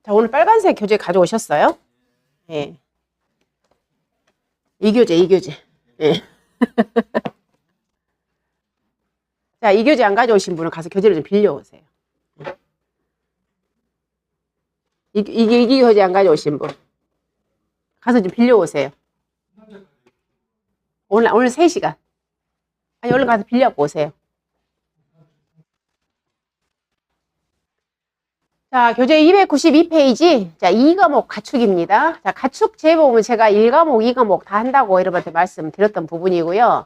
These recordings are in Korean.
자, 오늘 빨간색 교재 가져오셨어요? 예. 이 교재. 예. 자, 이 교재 안 가져오신 분은 가서 교재를 좀 빌려오세요. 이 교재 안 가져오신 분. 가서 좀 빌려오세요. 오늘 3시간. 아니, 얼른 가서 빌려갖고 오세요. 자, 교재 292페이지. 자, 2과목 가축입니다. 자, 가축 재보면 제가 1과목, 2과목 다 한다고 여러분한테 말씀드렸던 부분이고요.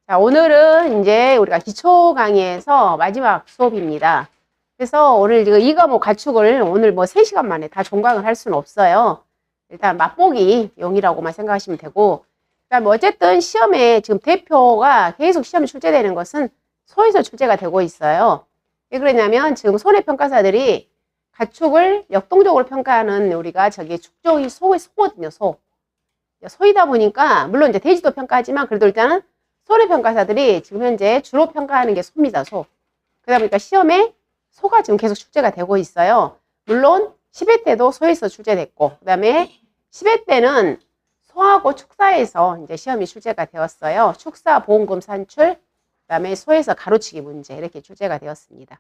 자, 오늘은 이제 우리가 기초 강의에서 마지막 수업입니다. 그래서 오늘 2과목 가축을 오늘 뭐 3시간 만에 다 종강을 할 수는 없어요. 일단 맛보기 용이라고만 생각하시면 되고, 그다음 어쨌든 시험에 지금 대표가 계속 시험에 출제되는 것은 소에서 출제가 되고 있어요. 왜 그러냐면 지금 손해평가사들이 가축을 역동적으로 평가하는 우리가 축종이 소거든요, 소. 소이다 보니까, 물론 이제 돼지도 평가하지만 그래도 일단은 손해평가사들이 지금 현재 주로 평가하는 게 소입니다, 소. 그러다 보니까 시험에 소가 지금 계속 출제가 되고 있어요. 물론 10회 때도 소에서 출제됐고, 그 다음에 10회 때는 소하고 축사에서 이제 시험이 출제가 되었어요. 축사 보험금 산출, 그 다음에 소에서 가로치기 문제 이렇게 출제가 되었습니다.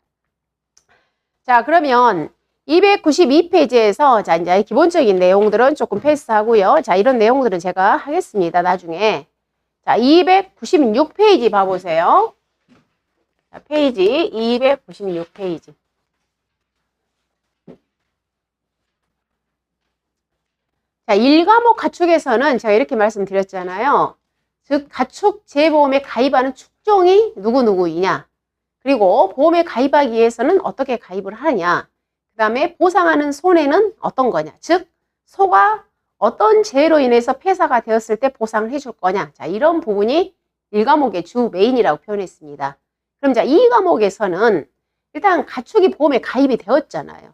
자, 그러면 292페이지에서 자, 이제 기본적인 내용들은 조금 패스하고요. 자, 이런 내용들은 제가 하겠습니다, 나중에. 자, 296페이지 봐보세요. 자, 페이지 296페이지. 자, 1과목 가축에서는 제가 이렇게 말씀드렸잖아요. 즉, 가축 재보험에 가입하는 축종이 누구누구이냐. 그리고 보험에 가입하기 위해서는 어떻게 가입을 하느냐. 그 다음에 보상하는 손해는 어떤 거냐. 즉, 소가 어떤 재해로 인해서 폐사가 되었을 때 보상을 해줄 거냐. 자, 이런 부분이 1과목의 주 메인이라고 표현했습니다. 그럼 자, 2과목에서는 일단 가축이 보험에 가입이 되었잖아요.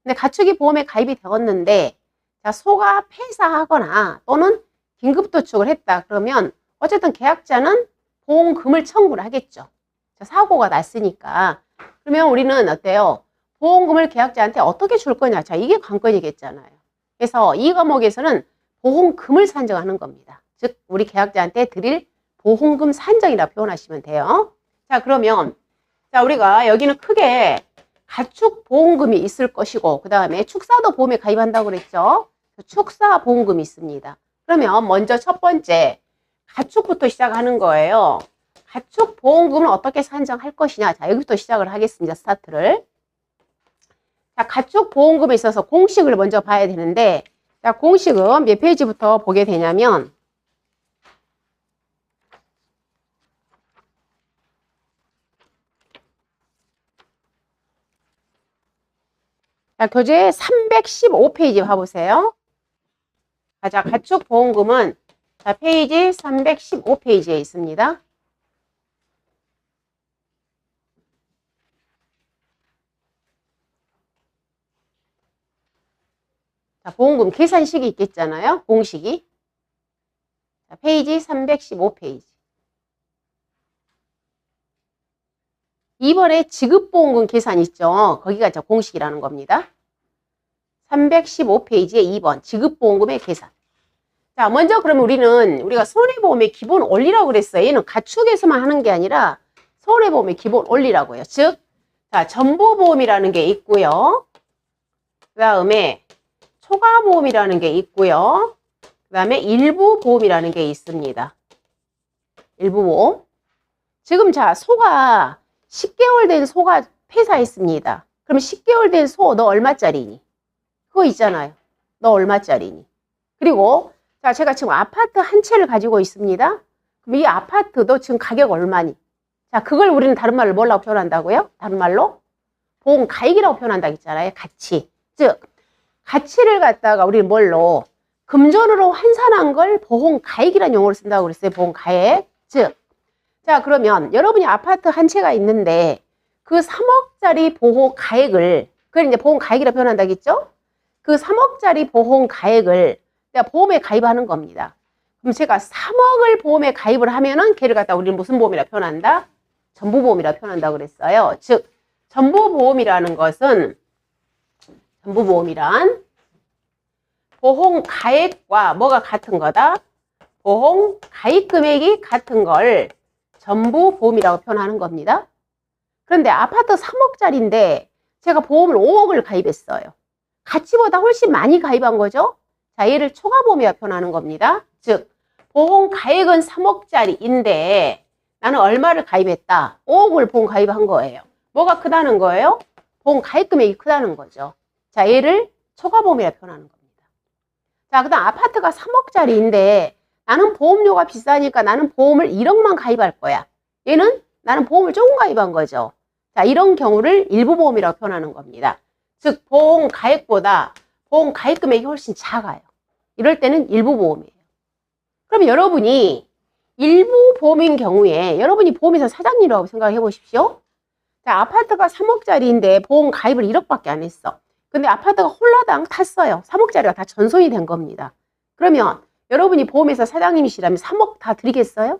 근데 가축이 보험에 가입이 되었는데, 자, 소가 폐사하거나 또는 긴급도축을 했다. 그러면 어쨌든 계약자는 보험금을 청구를 하겠죠. 자, 사고가 났으니까. 그러면 우리는 어때요? 보험금을 계약자한테 어떻게 줄 거냐. 자, 이게 관건이겠잖아요. 그래서 이 과목에서는 보험금을 산정하는 겁니다. 즉, 우리 계약자한테 드릴 보험금 산정이라고 표현하시면 돼요. 자, 그러면 자, 우리가 여기는 크게 가축 보험금이 있을 것이고, 그 다음에 축사도 보험에 가입한다고 그랬죠. 축사 보험금이 있습니다. 그러면 먼저 첫 번째 가축부터 시작하는 거예요. 가축 보험금을 어떻게 산정할 것이냐. 자, 여기부터 시작을 하겠습니다. 스타트를. 자, 가축 보험금에 있어서 공식을 먼저 봐야 되는데, 자, 공식은 몇 페이지부터 보게 되냐면, 자, 교재 315페이지 봐보세요. 자, 가축 보험금은 자, 페이지 315페이지에 있습니다. 자, 보험금 계산식이 있겠잖아요. 공식이. 자, 페이지 315페이지. 이번에 지급보험금 계산 있죠. 거기가 저 공식이라는 겁니다. 315페이지에 2번 지급보험금의 계산. 자, 먼저 그러면 우리가 손해보험의 기본 원리라고 그랬어요. 얘는 가축에서만 하는 게 아니라 손해보험의 기본 원리라고 해요. 즉, 자, 전보보험이라는 게 있고요. 그 다음에 초과보험이라는 게 있고요. 그 다음에 일부보험이라는 게 있습니다. 일부보험. 지금 자, 소가 10개월 된 소가 폐사했습니다. 그럼 10개월 된 소 너 얼마짜리니? 그거 있잖아요. 너 얼마짜리니? 그리고 자, 제가 지금 아파트 한 채를 가지고 있습니다. 그럼 이 아파트도 지금 가격 얼마니? 자, 그걸 우리는 다른 말로 뭐라고 표현한다고요? 다른 말로 보험 가액이라고 표현한다고 했잖아요. 가치. 즉, 가치를 갖다가 우리는 뭘로? 금전으로 환산한 걸 보험 가액이라는 용어를 쓴다고 그랬어요. 보험 가액. 즉, 자, 그러면 여러분이 아파트 한 채가 있는데 그 3억짜리 보험 가액을, 그걸 이제 보험 가액이라고 표현한다고 했죠? 그 3억짜리 보험 가액을 내가 보험에 가입하는 겁니다. 그럼 제가 3억을 보험에 가입을 하면은 걔를 갖다 우리는 무슨 보험이라고 표현한다? 전부보험이라고 표현한다고 그랬어요. 즉, 전부보험이라는 것은 전부보험이란 보험 가액과 뭐가 같은 거다? 보험 가입 금액이 같은 걸 전부 보험이라고 표현하는 겁니다. 그런데 아파트 3억짜리인데 제가 보험을 5억을 가입했어요. 가치보다 훨씬 많이 가입한 거죠. 자, 얘를 초과보험이라고 표현하는 겁니다. 즉 보험 가액은 3억짜리인데 나는 얼마를 가입했다? 5억을 보험 가입한 거예요. 뭐가 크다는 거예요? 보험 가입 금액이 크다는 거죠. 자, 얘를 초과보험이라고 표현하는 겁니다. 자, 그 다음 아파트가 3억짜리인데 나는 보험료가 비싸니까 나는 보험을 1억만 가입할 거야. 얘는 나는 보험을 조금 가입한 거죠. 자, 이런 경우를 일부보험이라고 표현하는 겁니다. 즉 보험 가액보다 보험 가입 금액이 훨씬 작아요. 이럴 때는 일부보험이에요. 그럼 여러분이 일부보험인 경우에 여러분이 보험회사 사장님이라고 생각해 보십시오. 자, 아파트가 3억짜리인데 보험 가입을 1억밖에 안 했어. 근데 아파트가 홀라당 탔어요. 3억짜리가 다 전손이 된 겁니다. 그러면 여러분이 보험회사 사장님이시라면 3억 다 드리겠어요?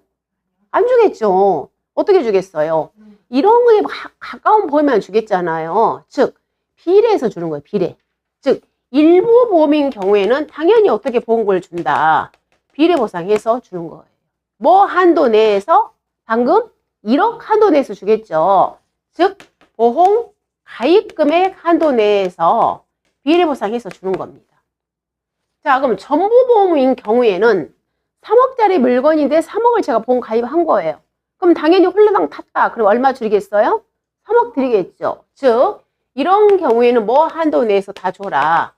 안 주겠죠. 어떻게 주겠어요? 이런 거에 가까운 보험만 주겠잖아요. 즉 비례해서 주는 거예요. 비례. 즉 일부 보험인 경우에는 당연히 어떻게 보험금을 준다. 비례 보상해서 주는 거예요. 뭐 한도 내에서 방금 1억 한도 내에서 주겠죠. 즉 보험 가입 금액 한도 내에서 비례 보상해서 주는 겁니다. 자, 그럼 전부 보험인 경우에는 3억짜리 물건인데 3억을 제가 보험 가입한 거예요. 그럼 당연히 홀라당 탔다. 그럼 얼마 드리겠어요? 3억 드리겠죠. 즉 이런 경우에는 뭐 한도 내에서 다 줘라.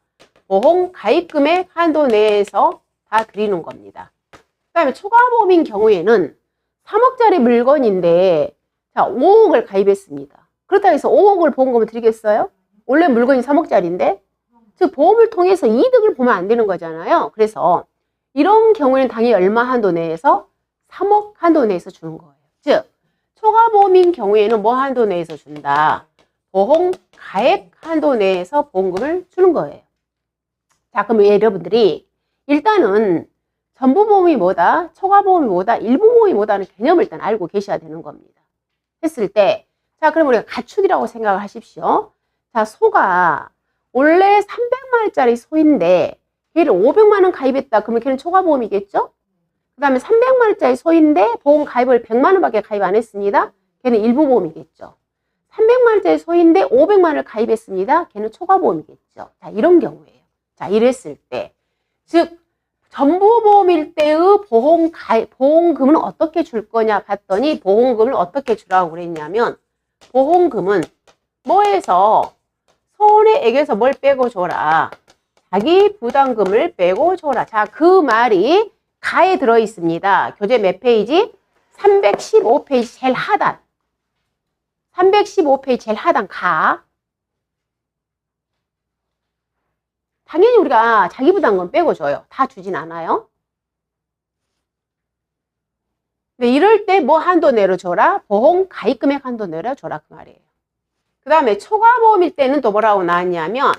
보험 가입 금액 한도 내에서 다 드리는 겁니다. 그 다음에 초과보험인 경우에는 3억짜리 물건인데 자 5억을 가입했습니다. 그렇다고 해서 5억을 보험금을 드리겠어요? 원래 물건이 3억짜리인데 즉 보험을 통해서 이득을 보면 안 되는 거잖아요. 그래서 이런 경우에는 당연히 얼마 한도 내에서 3억 한도 내에서 주는 거예요. 즉 초과보험인 경우에는 뭐 한도 내에서 준다. 보험 가액 한도 내에서 보험금을 주는 거예요. 자, 그럼 여러분들이 일단은 전부보험이 뭐다, 초과보험이 뭐다, 일부보험이 뭐다는 개념을 일단 알고 계셔야 되는 겁니다. 했을 때, 자, 그럼 우리가 가축이라고 생각을 하십시오. 자, 소가 원래 300만원짜리 소인데 걔를 500만원 가입했다. 그러면 걔는 초과보험이겠죠? 그 다음에 300만원짜리 소인데 보험 가입을 100만원밖에 가입 안 했습니다. 걔는 일부보험이겠죠. 300만원짜리 소인데 500만원을 가입했습니다. 걔는 초과보험이겠죠. 자, 이런 경우예요. 자, 이랬을 때, 즉 전부보험일 때의 보험금은 어떻게 줄 거냐 봤더니 보험금을 어떻게 주라고 그랬냐면 보험금은 뭐에서 손해액에서 뭘 빼고 줘라. 자기 부담금을 빼고 줘라. 자, 그 말이 가에 들어 있습니다. 교재 몇 페이지? 315페이지 제일 하단. 315페이지 제일 하단 가. 당연히 우리가 자기 부담금 빼고 줘요. 다 주진 않아요. 근데 이럴 때 뭐 한도 내려줘라? 보험 가입 금액 한도 내려줘라. 그 말이에요. 그 다음에 초과보험일 때는 또 뭐라고 나왔냐면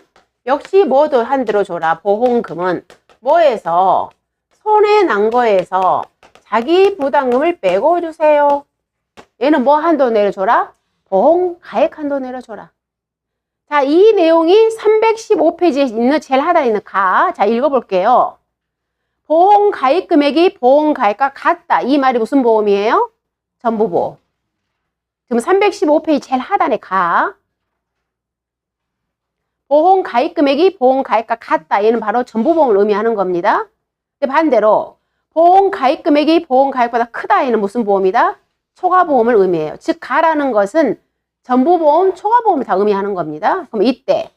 역시 뭐도 한대로 줘라. 보험금은 뭐에서 손해 난 거에서 자기 부담금을 빼고 주세요. 얘는 뭐 한도 내려줘라? 보험 가액 한도 내려줘라. 자, 이 내용이 315페이지에 있는 제일 하단에 있는 가. 자, 읽어볼게요. 보험 가입 금액이 보험 가입과 같다. 이 말이 무슨 보험이에요? 전부보험. 지금 315페이지 제일 하단에 가. 보험 가입 금액이 보험 가입과 같다. 얘는 바로 전부보험을 의미하는 겁니다. 근데 반대로 보험 가입 금액이 보험 가입보다 크다. 얘는 무슨 보험이다? 초과보험을 의미해요. 즉 가라는 것은 전부보험, 초과보험을 다 의미하는 겁니다. 그럼 이때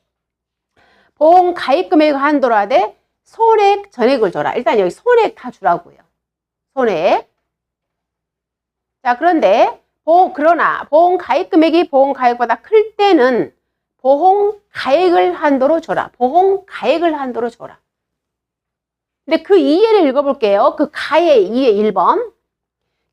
보험 가입 금액 한도로 하되 손해액 전액을 줘라. 일단 여기 손해액 다 주라고요. 손해액. 자, 그런데 그러나 보험 가입 금액이 보험 가입보다 클 때는 보험 가액을 한도로 줘라. 보험 가액을 한도로 줘라. 근데 그 이해를 읽어볼게요. 그 가의 이해 1번.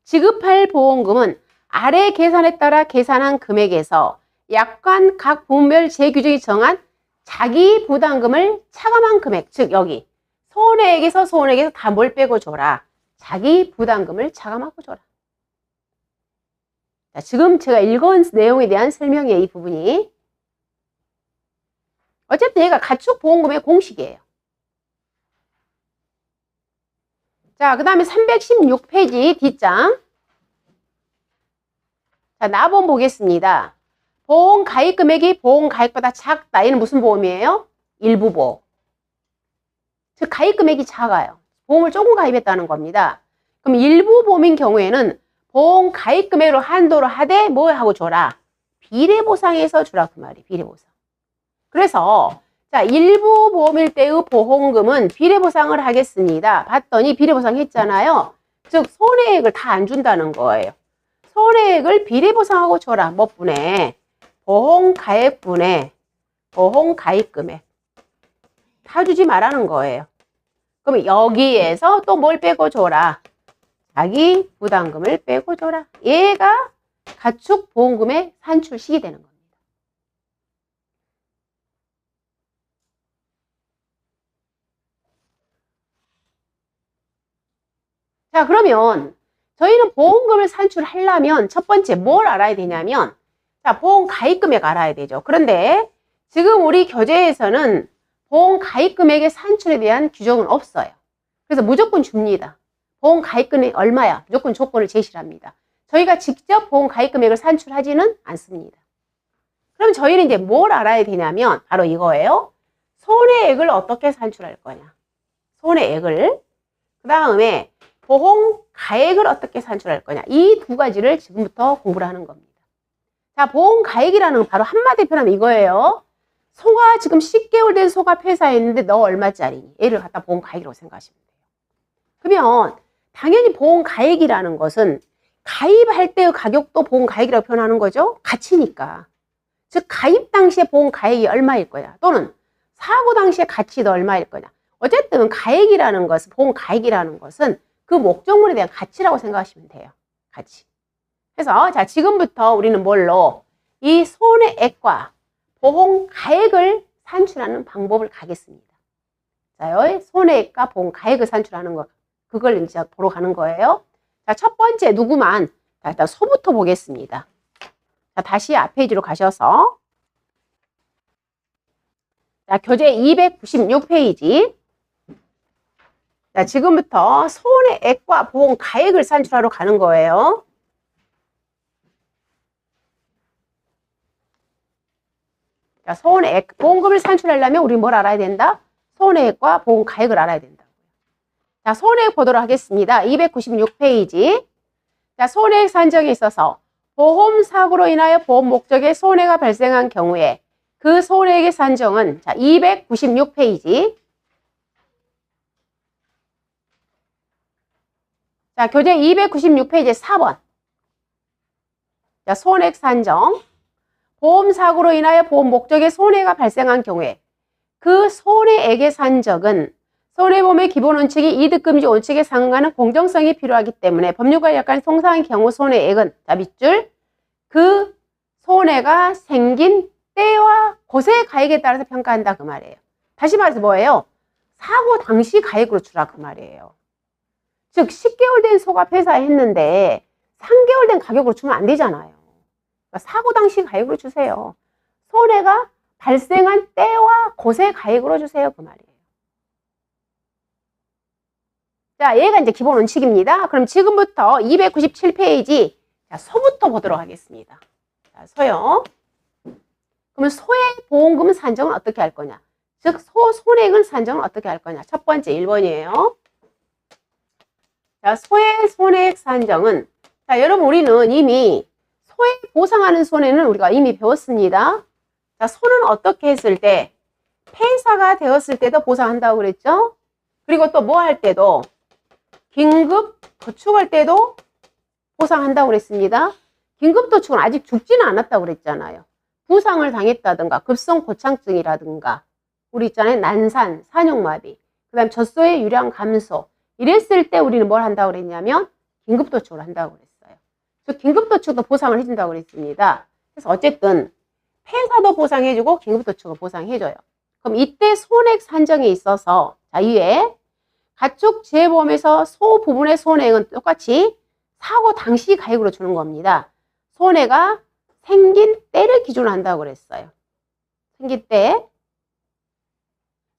지급할 보험금은 아래 계산에 따라 계산한 금액에서 약관 각 부문별 재규정이 정한 자기 부담금을 차감한 금액. 즉 여기 손해액에서 다 뭘 빼고 줘라. 자기 부담금을 차감하고 줘라. 자, 지금 제가 읽은 내용에 대한 설명이에요. 이 부분이. 어쨌든 얘가 가축보험금의 공식이에요. 자, 그 다음에 316페이지 뒷장. 자, 나보험 보겠습니다. 보험 가입 금액이 보험 가입보다 작다. 얘는 무슨 보험이에요? 일부 보험. 즉, 가입 금액이 작아요. 보험을 조금 가입했다는 겁니다. 그럼 일부 보험인 경우에는 보험 가입 금액으로 한도를 하되 뭐 하고 줘라? 비례보상해서 주라 그 말이에요. 비례보상. 그래서 자, 일부 보험일 때의 보험금은 비례보상을 하겠습니다. 봤더니 비례보상 했잖아요. 즉 손해액을 다 안 준다는 거예요. 손해액을 비례보상하고 줘라. 뭐 분에? 보험 가입분에 보험 가입 금액 다 주지 말라는 거예요. 그럼 여기에서 또 뭘 빼고 줘라? 자기 부담금을 빼고 줘라. 얘가 가축 보험금의 산출식이 되는 겁니다. 자, 그러면 저희는 보험금을 산출하려면 첫 번째 뭘 알아야 되냐면 자, 보험 가입 금액 알아야 되죠. 그런데 지금 우리 교재에서는 보험 가입 금액의 산출에 대한 규정은 없어요. 그래서 무조건 줍니다. 보험 가입 금액 얼마야? 무조건 조건을 제시를 합니다. 저희가 직접 보험 가입 금액을 산출하지는 않습니다. 그럼 저희는 이제 뭘 알아야 되냐면 바로 이거예요. 손해액을 어떻게 산출할 거냐. 손해액을. 그 다음에 보험 가액을 어떻게 산출할 거냐. 이 두 가지를 지금부터 공부를 하는 겁니다. 자, 보험 가액이라는 건 바로 한마디 표현하면 이거예요. 소가 지금 10개월 된 소가 폐사했는데 너 얼마짜리니? 얘를 갖다 보험 가액이라고 생각하시면 돼요. 그러면 당연히 보험 가액이라는 것은 가입할 때의 가격도 보험 가액이라고 표현하는 거죠. 가치니까. 즉 가입 당시에 보험 가액이 얼마일 거냐. 또는 사고 당시에 가치도 얼마일 거냐. 어쨌든 가액이라는 것은 보험 가액이라는 것은 그 목적물에 대한 가치라고 생각하시면 돼요. 가치. 그래서 자, 지금부터 우리는 뭘로 이 손해액과 보험 가액을 산출하는 방법을 가겠습니다. 자, 손해액과 보험 가액을 산출하는 거 그걸 이제 보러 가는 거예요. 자, 첫 번째 누구만 자, 일단 소부터 보겠습니다. 자, 다시 앞페이지로 가셔서 자, 교재 296페이지. 자, 지금부터 손해액과 보험 가액을 산출하러 가는 거예요. 자, 손해액, 보험금을 산출하려면 우리 뭘 알아야 된다? 손해액과 보험 가액을 알아야 된다. 자, 손해액 보도록 하겠습니다. 296페이지. 자, 손해액 산정에 있어서 보험 사고로 인하여 보험 목적에 손해가 발생한 경우에 그 손해액의 산정은 자, 296페이지. 자, 교재 296페이지 4번. 자, 손해액 산정. 보험 사고로 인하여 보험 목적에 손해가 발생한 경우에 그 손해액의 산정은 손해보험의 기본 원칙이 이득금지 원칙에 상응하는 공정성이 필요하기 때문에 법률과 약관이 통상한 경우 손해액은 자, 밑줄 그 손해가 생긴 때와 곳의 가액에 따라서 평가한다 그 말이에요. 다시 말해서 뭐예요? 사고 당시 가액으로 주라 그 말이에요. 즉 10개월 된 소가 폐사했는데 3개월 된 가격으로 주면 안 되잖아요. 그러니까 사고 당시 가액으로 주세요. 손해가 발생한 때와 곳의 가액으로 주세요 그 말이에요. 자, 얘가 이제 기본 원칙입니다. 그럼 지금부터 297페이지 자, 소부터 보도록 하겠습니다. 자, 소요. 그러면 소의 보험금 산정은 어떻게 할 거냐? 즉 손해액을 산정은 어떻게 할 거냐? 첫 번째 1번이에요. 자, 소의 손해액 산정은 자, 여러분 우리는 이미 소액 보상하는 손해는 우리가 이미 배웠습니다. 자, 소는 어떻게 했을 때 폐사가 되었을 때도 보상한다고 그랬죠? 그리고 또 뭐 할 때도 긴급 도축할 때도 보상한다고 그랬습니다. 긴급 도축은 아직 죽지는 않았다고 그랬잖아요. 부상을 당했다든가 급성 고창증이라든가 우리 있잖아요. 난산, 산육마비, 그 다음 젖소의 유량 감소 이랬을 때 우리는 뭘 한다고 그랬냐면 긴급 도축을 한다고 그랬어요. 즉 긴급 도축도 보상을 해준다고 그랬습니다. 그래서 어쨌든 폐사도 보상해주고 긴급 도축을 보상해줘요. 그럼 이때 손해액 산정에 있어서 자, 이에 가축 재보험에서 소 부분의 손해액은 똑같이 사고 당시 가액으로 주는 겁니다. 손해가 생긴 때를 기준으로 한다고 그랬어요. 생긴 때.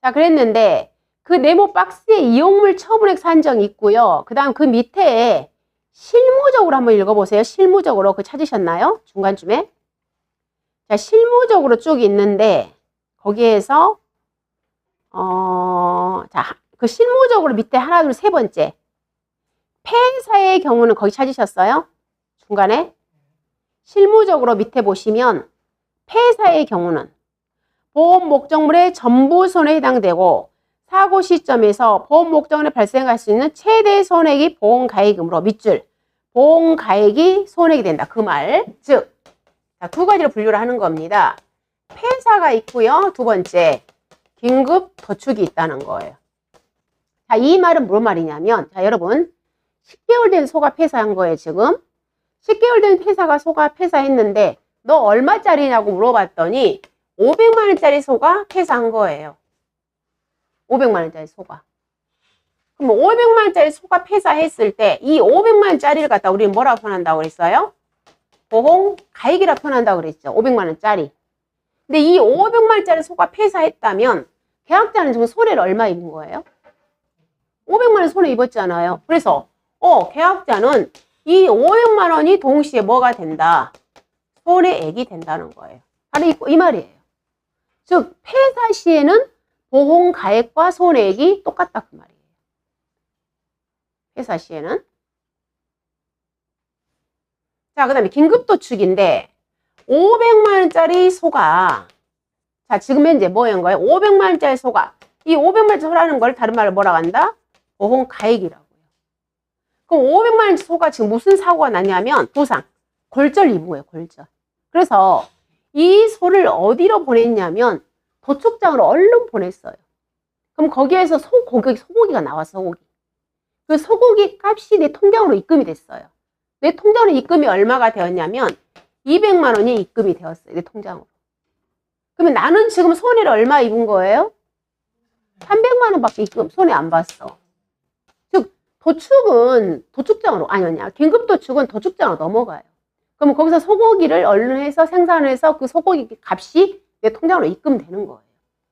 자, 그랬는데 그 네모 박스에 이용물 처분액 산정이 있고요. 그 다음 그 밑에 실무적으로 한번 읽어보세요. 실무적으로 그 찾으셨나요? 중간쯤에. 자, 실무적으로 쭉 있는데 거기에서 자, 그 실무적으로 밑에 하나, 둘, 세 번째. 폐사의 경우는 거기 찾으셨어요? 중간에. 실무적으로 밑에 보시면 폐사의 경우는 보험 목적물의 전부 손해에 해당되고 사고 시점에서 보험 목적물에 발생할 수 있는 최대 손해액이 보험가액이므로 밑줄 보험가액이 손해액이 된다. 그 말. 즉, 자, 두 가지로 분류를 하는 겁니다. 폐사가 있고요. 두 번째, 긴급 도축이 있다는 거예요. 자, 이 말은 무슨 말이냐면, 자, 여러분, 10개월 된 소가 폐사한 거예요, 지금. 10개월 된 소가 폐사했는데, 너 얼마짜리냐고 물어봤더니, 500만원짜리 소가 폐사한 거예요. 500만원짜리 소가. 그럼 500만원짜리 소가 폐사했을 때, 이 500만원짜리를 갖다 우리는 뭐라고 표현한다고 그랬어요? 보험가액이라고 표현한다고 그랬죠. 500만원짜리. 근데 이 500만원짜리 소가 폐사했다면, 계약자는 지금 손해를 얼마 입은 거예요? 500만원 손해 입었잖아요. 그래서, 계약자는 이 500만원이 동시에 뭐가 된다? 손해액이 된다는 거예요. 바로 이 말이에요. 즉, 폐사 시에는 보험가액과 손해액이 똑같다 그 말이에요. 폐사 시에는. 자, 그 다음에 긴급도축인데 500만원짜리 소가 자, 지금 현재 뭐인 거예요? 500만원짜리 소가 이 500만원짜리 소라는 걸 다른 말로 뭐라고 한다? 보험가액이라고요. 그럼 500만원짜리 소가 지금 무슨 사고가 났냐면 부상, 골절 입은 거예요. 골절. 그래서 이 소를 어디로 보냈냐면 도축장으로 얼른 보냈어요. 그럼 거기에서 소고기가 나왔어. 소고기. 그 소고기 값이 내 통장으로 입금이 됐어요. 내 통장으로 입금이 얼마가 되었냐면 200만 원이 입금이 되었어요. 내 통장으로. 그러면 나는 지금 손해를 얼마 입은 거예요? 300만 원밖에 입금 손해 안 봤어. 즉 도축은 도축장으로 아니냐 긴급도축은 도축장으로 넘어가요. 그럼 거기서 소고기를 얼른 해서 생산해서 그 소고기 값이 내 통장으로 입금되는 거예요.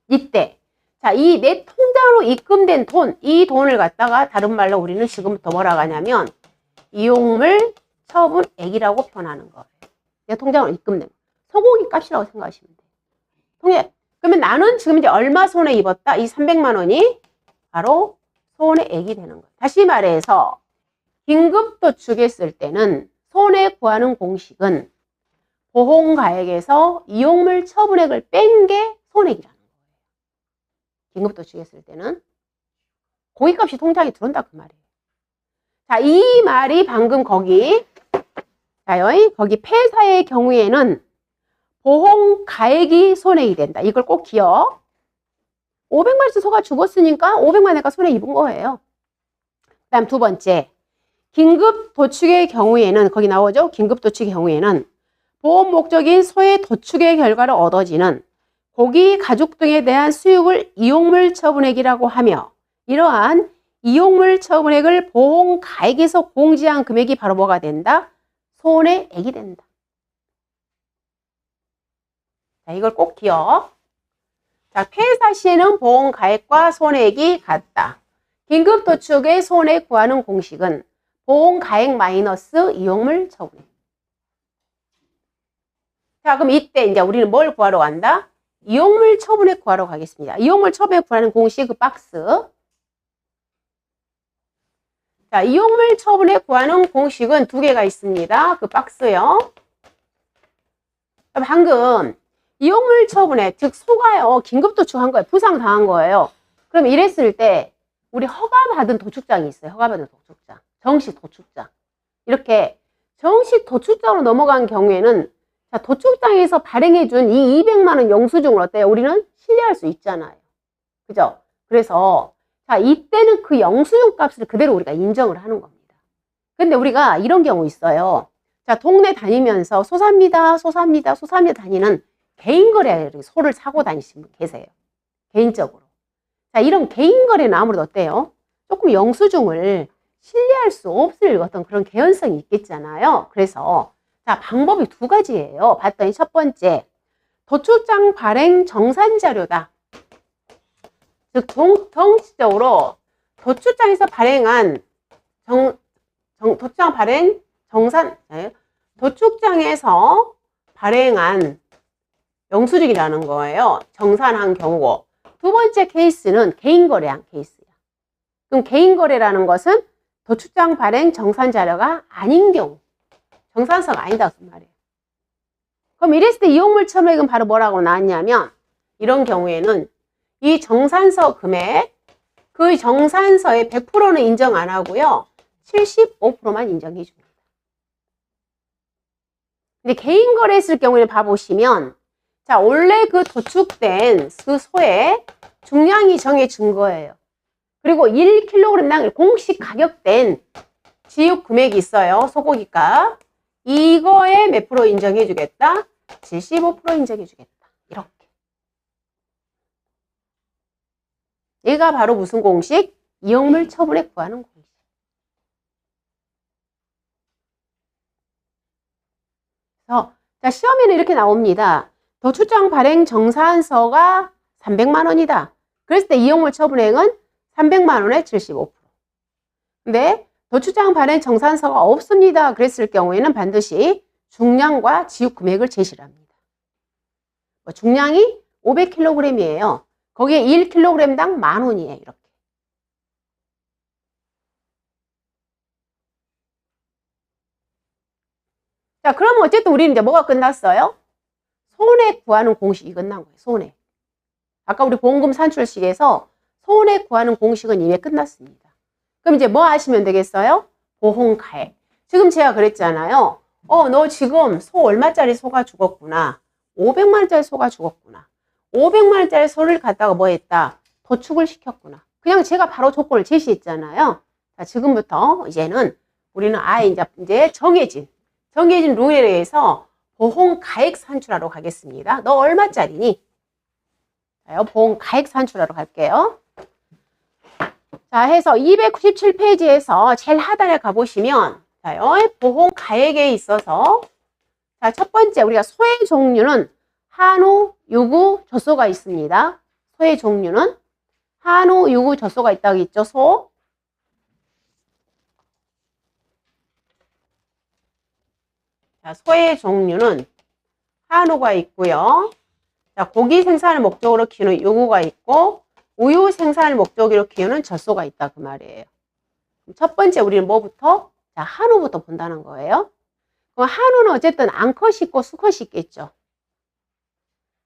이때 자, 이 내 통장으로 입금된 돈, 이 돈을 갖다가 다른 말로 우리는 지금부터 뭐라고 하냐면 이용물 처분액이라고 표현하는 거예요. 내 통장으로 입금된 거. 소고기 값이라고 생각하시면 돼요. 그러면 나는 지금 이제 얼마 손해 입었다? 이 300만 원이 바로 손해액이 되는 거예요. 다시 말해서 긴급도축했을 때는 손해 구하는 공식은 보험가액에서 이용물 처분액을 뺀 게 손해액이라는 거예요. 긴급도축했을 때는 고기값이 통장에 들어온다 그 말이에요. 자, 이 말이 방금 거기 거기 폐사의 경우에는 보험가액이 손해액이 된다. 이걸 꼭 기억. 500만원짜리 소가 죽었으니까 500만 원가 손해 입은 거예요. 그 다음 두 번째. 긴급도축의 경우에는 거기 나오죠. 긴급도축의 경우에는 보험 목적인 소의 도축의 결과로 얻어지는 고기, 가죽 등에 대한 수익을 이용물 처분액이라고 하며 이러한 이용물 처분액을 보험가액에서 공제한 금액이 바로 뭐가 된다? 손해액이 된다. 자, 이걸 꼭 기억. 자, 폐사 시에는 보험가액과 손해액이 같다. 긴급도축의 손해 구하는 공식은 보험가액 마이너스 이용물 처분액. 자, 그럼 이때 이제 우리는 뭘 구하러 간다? 이용물 처분액 구하러 가겠습니다. 이용물 처분액 구하는 공식 그 박스. 자, 이용물 처분액 구하는 공식은 두 개가 있습니다. 그 박스요. 방금 이용물 처분액, 즉 소가요. 긴급도축한 거예요. 부상당한 거예요. 그럼 이랬을 때 우리 허가받은 도축장이 있어요. 허가받은 도축장. 정식 도축장. 이렇게 정식 도축장으로 넘어간 경우에는 자, 도축장에서 발행해준 이 200만 원 영수증을 어때요? 우리는 신뢰할 수 있잖아요. 그죠? 그래서 자, 이때는 그 영수증 값을 그대로 우리가 인정을 하는 겁니다. 근데 우리가 이런 경우 있어요. 자, 동네 다니면서 소삽니다 다니는 개인 거래 소를 사고 다니시는 분 계세요. 개인적으로. 자, 이런 개인 거래는 아무래도 어때요? 조금 영수증을 신뢰할 수 없을 어떤 그런 개연성이 있겠잖아요. 그래서 자, 방법이 두 가지예요. 봤더니 첫 번째, 도축장 발행 정산 자료다. 즉 정치적으로 도출장에서 발행한 도출장 발행 도출장에서 발행한 영수증이라는 거예요. 정산한 경우고, 두 번째 케이스는 개인거래한 케이스야. 그럼 개인거래라는 것은 도출장 발행 정산 자료가 아닌 경우, 정산서가 아니다 그 말이에요. 그럼 이랬을 때 이용물 처분액은 바로 뭐라고 나왔냐면, 이런 경우에는 이 정산서 금액, 그 정산서의 100%는 인정 안 하고요, 75%만 인정해 줍니다. 근데 개인 거래했을 경우에는 봐보시면, 자, 원래 그 도축된 그 소의 중량이 정해진 거예요. 그리고 1kg당 공식 가격된 지육 금액이 있어요. 소고기값. 이거에 몇 프로 인정해 주겠다? 75% 인정해 주겠다. 이렇게. 얘가 바로 무슨 공식? 이용물 처분액 구하는 공식. 그래서 자, 시험에는 이렇게 나옵니다. 도출장 발행 정산서가 300만 원이다. 그랬을 때 이용물 처분액은 300만 원에 75%. 근데 도출장 발행 정산서가 없습니다. 그랬을 경우에는 반드시 중량과 지육 금액을 제시를 합니다. 중량이 500kg이에요. 거기에 1kg당 10,000원이에요. 이렇게. 자, 그러면 어쨌든 우리는 이제 뭐가 끝났어요? 손해 구하는 공식이 끝난 거예요. 손해. 아까 우리 보험금 산출식에서 손해 구하는 공식은 이미 끝났습니다. 그럼 이제 뭐 하시면 되겠어요? 보험가액. 지금 제가 그랬잖아요. 너 지금 소 얼마짜리 소가 죽었구나. 500만 원짜리 소가 죽었구나. 500만 원짜리 소를 갖다가 뭐 했다? 도축을 시켰구나. 그냥 제가 바로 조건을 제시했잖아요. 자, 지금부터 이제는 우리는 이제 정해진 룰에 의해서 보험가액 산출하러 가겠습니다. 너 얼마짜리니? 자, 보험가액 산출하러 갈게요. 자, 해서 297페이지에서 제일 하단에 가보시면, 보험가액에 있어서, 자, 첫 번째, 우리가 소의 종류는 한우, 유구, 젖소가 있습니다. 소의 종류는 한우, 유구, 젖소가 있다고 했죠, 소. 자, 소의 종류는 한우가 있고요. 자, 고기 생산을 목적으로 키우는 유구가 있고, 우유 생산을 목적으로 키우는 젖소가 있다 그 말이에요. 첫 번째 우리는 뭐부터? 자, 한우부터 본다는 거예요. 그럼 한우는 어쨌든 암컷이 있고 수컷이 있겠죠.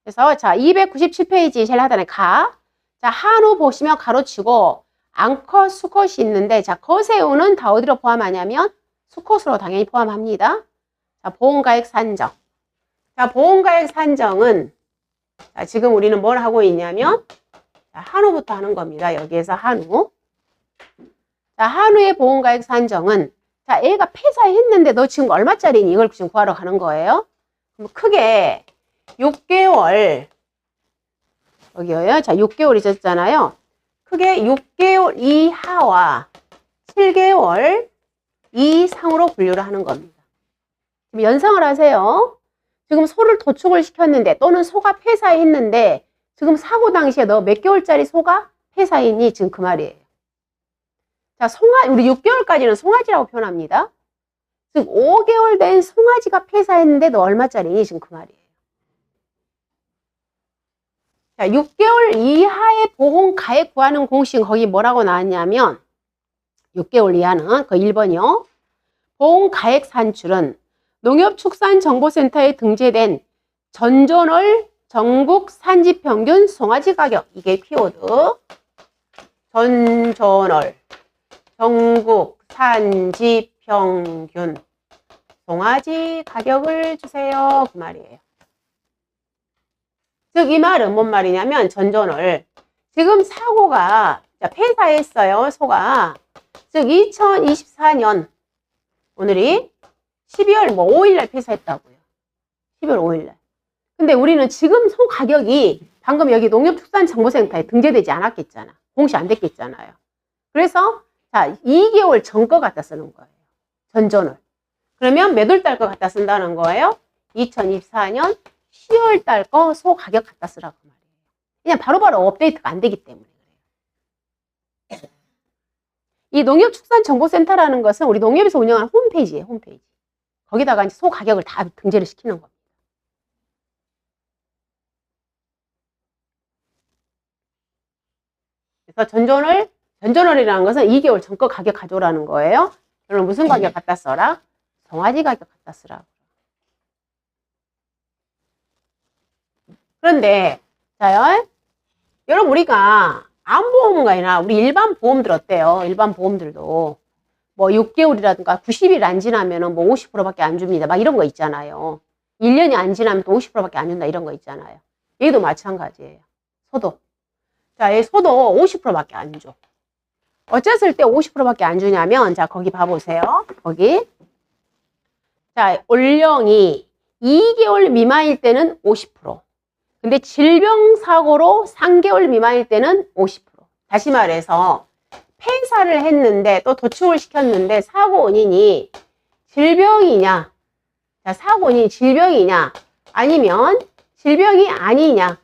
그래서 자, 297페이지 제일 하단에 자, 한우 보시면 가로치고 암컷, 수컷이 있는데, 자, 거새우는 다 어디로 포함하냐면 수컷으로 당연히 포함합니다. 자, 보험가액 산정. 자, 보험가액 산정은, 자, 지금 우리는 뭘 하고 있냐면, 자, 한우부터 하는 겁니다. 여기에서 한우. 자, 한우의 보험가액 산정은, 자, 애가 폐사했는데 너 지금 얼마짜리니? 이걸 지금 구하러 가는 거예요. 그럼 크게 6개월, 여기요. 자, 6개월 있었잖아요. 크게 6개월 이하와 7개월 이상으로 분류를 하는 겁니다. 지금 연상을 하세요. 지금 소를 도축을 시켰는데 또는 소가 폐사했는데 지금 사고 당시에 너 몇 개월짜리 소가 폐사했니? 지금 그 말이에요. 자, 우리 6개월까지는 송아지라고 표현합니다. 즉 5개월 된 송아지가 폐사했는데 너 얼마짜리니? 지금 그 말이에요. 자, 6개월 이하의 보험가액 구하는 공식은 거기 뭐라고 나왔냐면 6개월 이하는 그 1번이요. 보험가액 산출은 농협축산정보센터에 등재된 전존월 전국 산지평균 송아지 가격, 이게 키워드. 전존월 전국 산지평균 송아지 가격을 주세요. 그 말이에요. 즉 이 말은 뭔 말이냐면 전존월, 지금 사고가 폐사했어요. 소가. 즉 2024년 오늘이 12월 5일날 폐사했다고요. 12월 5일날. 근데 우리는 지금 소 가격이 방금 여기 농협축산정보센터에 등재되지 않았겠잖아. 공시 안 됐겠잖아요. 그래서 자, 2개월 전 거 갖다 쓰는 거예요. 전존월. 그러면 몇 월 달 거 갖다 쓴다는 거예요? 2024년 10월 달 거 소 가격 갖다 쓰라고 말이에요. 그냥 바로바로 업데이트가 안 되기 때문에 그래요. 이 농협축산정보센터라는 것은 우리 농협에서 운영하는 홈페이지예요, 홈페이지. 거기다가 이제 소 가격을 다 등재를 시키는 겁니다. 그래서 전전월이라는 것은 2개월 전거 가격 가져오라는 거예요. 그럼 무슨 가격 갖다 써라? 송아지 가격 갖다 쓰라고. 그런데 자요, 여러분 우리가 암보험가이나 우리 일반 보험들 어때요? 일반 보험들도 뭐 6개월이라든가 90일 안 지나면은 뭐 50%밖에 안 줍니다. 막 이런 거 있잖아요. 1년이 안 지나면 또 50%밖에 안 준다 이런 거 있잖아요. 얘도 마찬가지예요. 소도. 자, 얘 소도 50%밖에 안 줘. 어쨌을 때 50%밖에 안 주냐면, 자, 거기 봐보세요. 거기. 자, 올령이 2개월 미만일 때는 50%. 근데 질병사고로 3개월 미만일 때는 50%. 다시 말해서, 폐사를 했는데, 또 도축을 시켰는데, 사고 원인이 질병이냐? 자, 사고 원인이 질병이냐? 아니면 질병이 아니냐?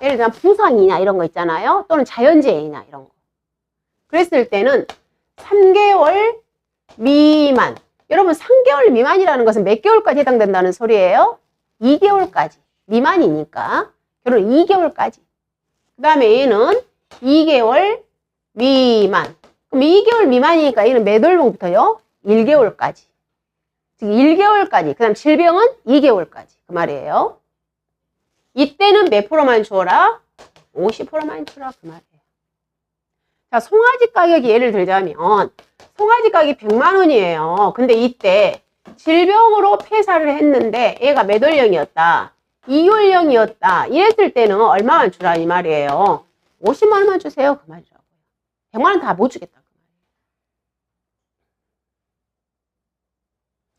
예를 들면 부상이냐? 이런 거 있잖아요. 또는 자연재해이냐? 이런 거. 그랬을 때는 3개월 미만. 여러분 3개월 미만이라는 것은 몇 개월까지 해당된다는 소리예요? 2개월까지. 미만이니까. 결혼 2개월까지. 그 다음에 얘는 2개월 미만. 그럼 2개월 미만이니까 얘는 몇 월부터요? 1개월까지. 즉 1개월까지. 그 다음 질병은 2개월까지. 그 말이에요. 이때는 몇 프로만 줘라? 50%만 주라. 그 말이에요. 자, 송아지 가격이 예를 들자면 송아지 가격이 100만 원이에요. 근데 이때 질병으로 폐사를 했는데 얘가 몇 월령이었다? 2월령이었다. 이랬을 때는 얼마만 주라 이 말이에요. 50만 원만 주세요. 그 말이라고요. 100만 원 다 못 주겠다. 그 말이에요.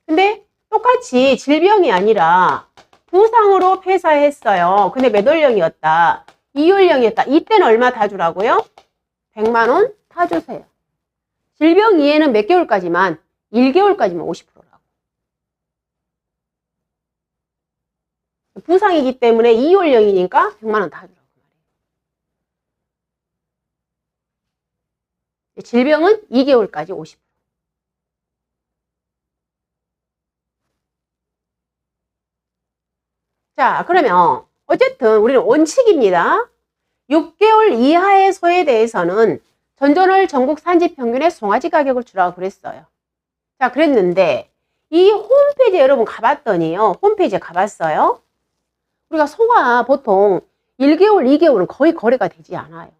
근데 똑같이 질병이 아니라 부상으로 폐사했어요. 근데 몇 월령이었다? 2월령이었다. 이때는 얼마 다 주라고요? 100만 원 다 주세요. 질병 이해는 몇 개월까지만? 1개월까지만 50%라고. 부상이기 때문에 2월령이니까 100만 원 다 주라고. 질병은 2개월까지 50%. 자, 그러면 어쨌든 우리는 원칙입니다. 6개월 이하의 소에 대해서는 전전월 전국 산지 평균의 송아지 가격을 주라고 그랬어요. 자, 그랬는데 이 홈페이지에 여러분 가봤더니요. 홈페이지에 가봤어요. 우리가 소가 보통 1개월, 2개월은 거의 거래가 되지 않아요.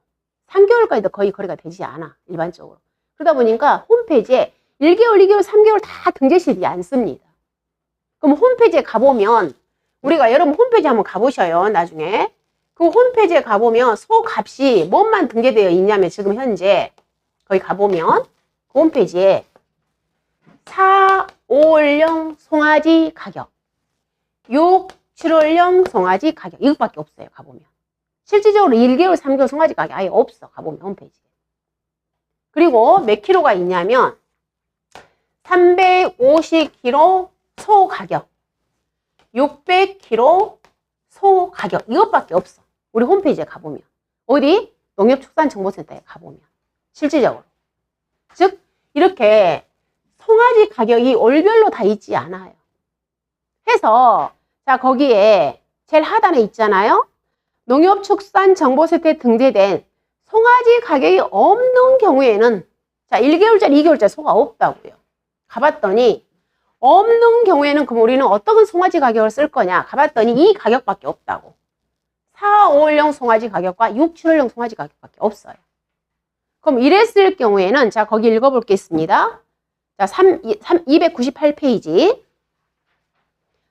3개월까지도 거의 거래가 되지 않아. 일반적으로. 그러다 보니까 홈페이지에 1개월, 2개월, 3개월 다 등재시되지 않습니다. 그럼 홈페이지에 가보면 우리가 여러분 홈페이지 한번 가보셔요. 나중에. 그 홈페이지에 가보면 소 값이 뭐만 등재되어 있냐면 지금 현재 거기 가보면 그 홈페이지에 4, 5월령 송아지 가격, 6, 7월령 송아지 가격 이것밖에 없어요. 가보면. 실질적으로 1개월, 3개월 송아지 가격 아예 없어. 가보면 홈페이지에. 그리고 몇 킬로가 있냐면 350kg 소 가격, 600kg 소 가격 이것밖에 없어. 우리 홈페이지에 가보면. 어디? 농협축산정보센터에 가보면. 실질적으로. 즉 이렇게 송아지 가격이 월별로 다 있지 않아요. 해서 자 거기에 제일 하단에 있잖아요. 농협축산정보센터에 등재된 송아지 가격이 없는 경우에는 자 1개월짜리 2개월짜리 소가 없다고요. 가봤더니 없는 경우에는 그럼 우리는 어떤 송아지 가격을 쓸 거냐 가봤더니 이 가격밖에 없다고. 4, 5월령 송아지 가격과 6, 7월령 송아지 가격밖에 없어요. 그럼 이랬을 경우에는 자 거기 읽어볼겠습니다. 자 298페이지.